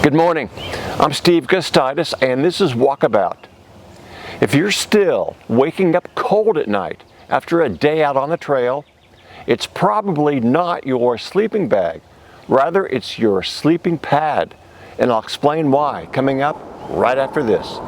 Good morning, I'm Steve Gustitis and this is Walkabout. If you're still waking up cold at night after a day out on the trail, it's probably not your sleeping bag. Rather, it's your sleeping pad. And I'll explain why coming up right after this.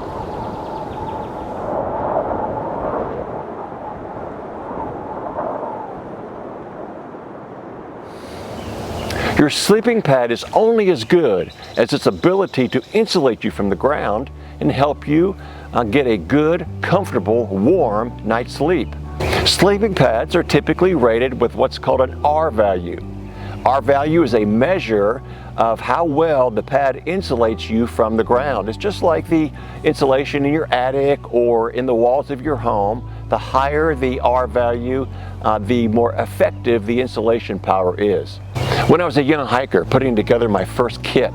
Your sleeping pad is only as good as its ability to insulate you from the ground and help you get a good, comfortable, warm night's sleep. Sleeping pads are typically rated with what's called an R value. R value is a measure of how well the pad insulates you from the ground. It's just like the insulation in your attic or in the walls of your home. The higher the R value, the more effective the insulation power is. When I was a young hiker putting together my first kit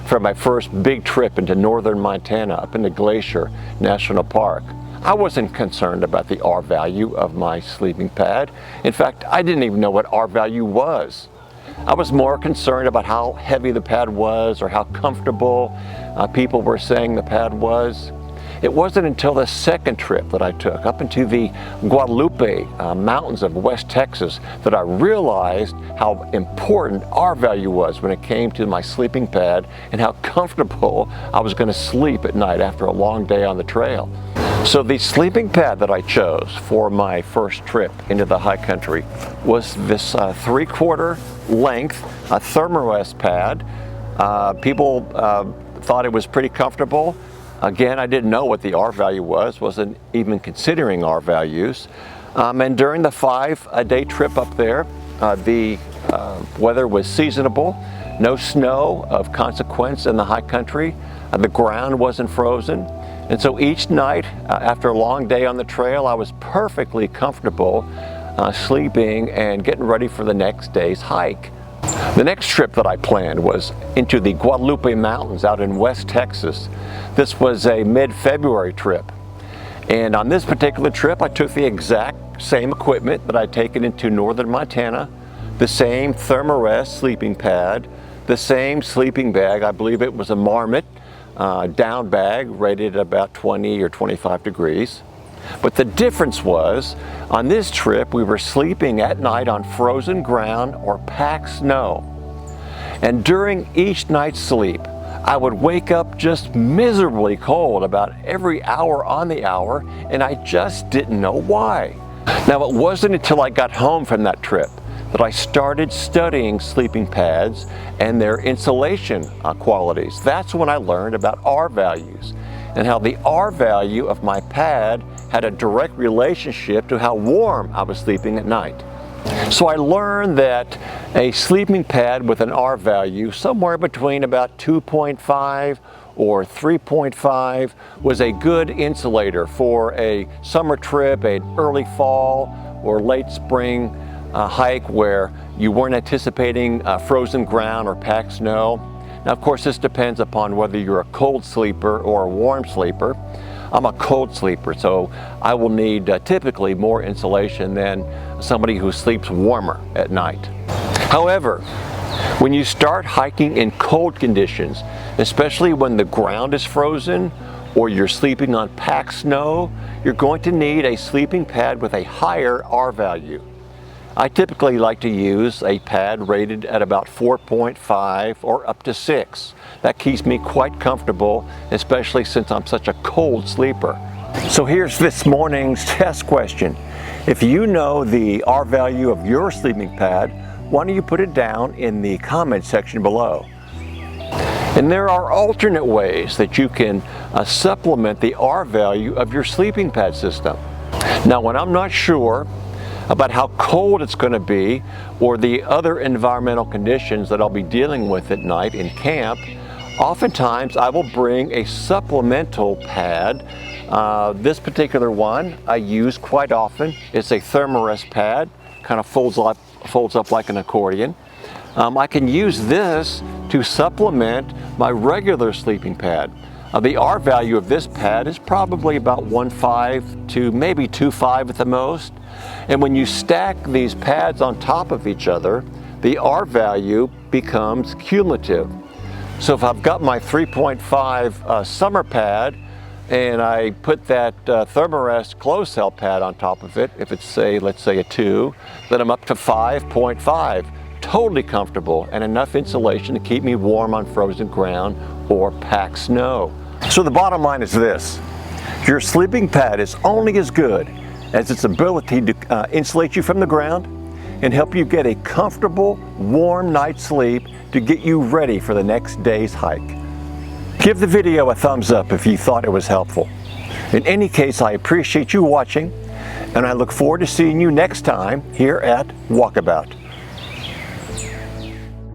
for my first big trip into northern Montana up into Glacier National Park, I wasn't concerned about the R value of my sleeping pad. In fact, I didn't even know what R value was. I was more concerned about how heavy the pad was or how comfortable people were saying the pad was. It wasn't until the second trip that I took up into the Guadalupe mountains of West Texas that I realized how important R value was when it came to my sleeping pad and how comfortable I was going to sleep at night after a long day on the trail. So the sleeping pad that I chose for my first trip into the high country was this 3/4 length Thermarest pad. People thought it was pretty comfortable. Again, I didn't know what the R value was, wasn't even considering R values. And during the 5-day trip up there, the weather was seasonable, no snow of consequence in the high country, the ground wasn't frozen. And so each night, after a long day on the trail, I was perfectly comfortable sleeping and getting ready for the next day's hike. The next trip that I planned was into the Guadalupe Mountains out in West Texas. This was a mid-February trip. And on this particular trip, I took the exact same equipment that I'd taken into northern Montana, the same Thermarest sleeping pad, the same sleeping bag. I believe it was a Marmot down bag rated at about 20 or 25 degrees. But the difference was, on this trip, we were sleeping at night on frozen ground or packed snow. And during each night's sleep, I would wake up just miserably cold about every hour on the hour, and I just didn't know why. Now, it wasn't until I got home from that trip that I started studying sleeping pads and their insulation qualities. That's when I learned about R values and how the R value of my pad had a direct relationship to how warm I was sleeping at night. So I learned that a sleeping pad with an R value somewhere between about 2.5 or 3.5 was a good insulator for a summer trip, an early fall or late spring hike where you weren't anticipating frozen ground or packed snow. Now, of course, this depends upon whether you're a cold sleeper or a warm sleeper. I'm a cold sleeper, so I will need typically more insulation than somebody who sleeps warmer at night. However, when you start hiking in cold conditions, especially when the ground is frozen or you're sleeping on packed snow, you're going to need a sleeping pad with a higher R value. I typically like to use a pad rated at about 4.5 or up to 6. That keeps me quite comfortable, especially since I'm such a cold sleeper. So here's this morning's test question. If you know the R value of your sleeping pad, why don't you put it down in the comment section below? And there are alternate ways that you can supplement the R value of your sleeping pad system. Now, when I'm not sure about how cold it's going to be or the other environmental conditions that I'll be dealing with at night in camp, oftentimes I will bring a supplemental pad. This particular one I use quite often. It's a Thermarest pad, kind of folds up like an accordion. I can use this to supplement my regular sleeping pad. The R value of this pad is probably about 1.5 to maybe 2.5 at the most. And when you stack these pads on top of each other, the R value becomes cumulative. So if I've got my 3.5 summer pad and I put that Thermarest closed cell pad on top of it, if it's let's say a 2, then I'm up to 5.5. Totally comfortable and enough insulation to keep me warm on frozen ground or packed snow. So the bottom line is this: your sleeping pad is only as good as its ability to insulate you from the ground and help you get a comfortable, warm night's sleep to get you ready for the next day's hike. Give the video a thumbs up if you thought it was helpful. In any case, I appreciate you watching, and I look forward to seeing you next time here at Walkabout.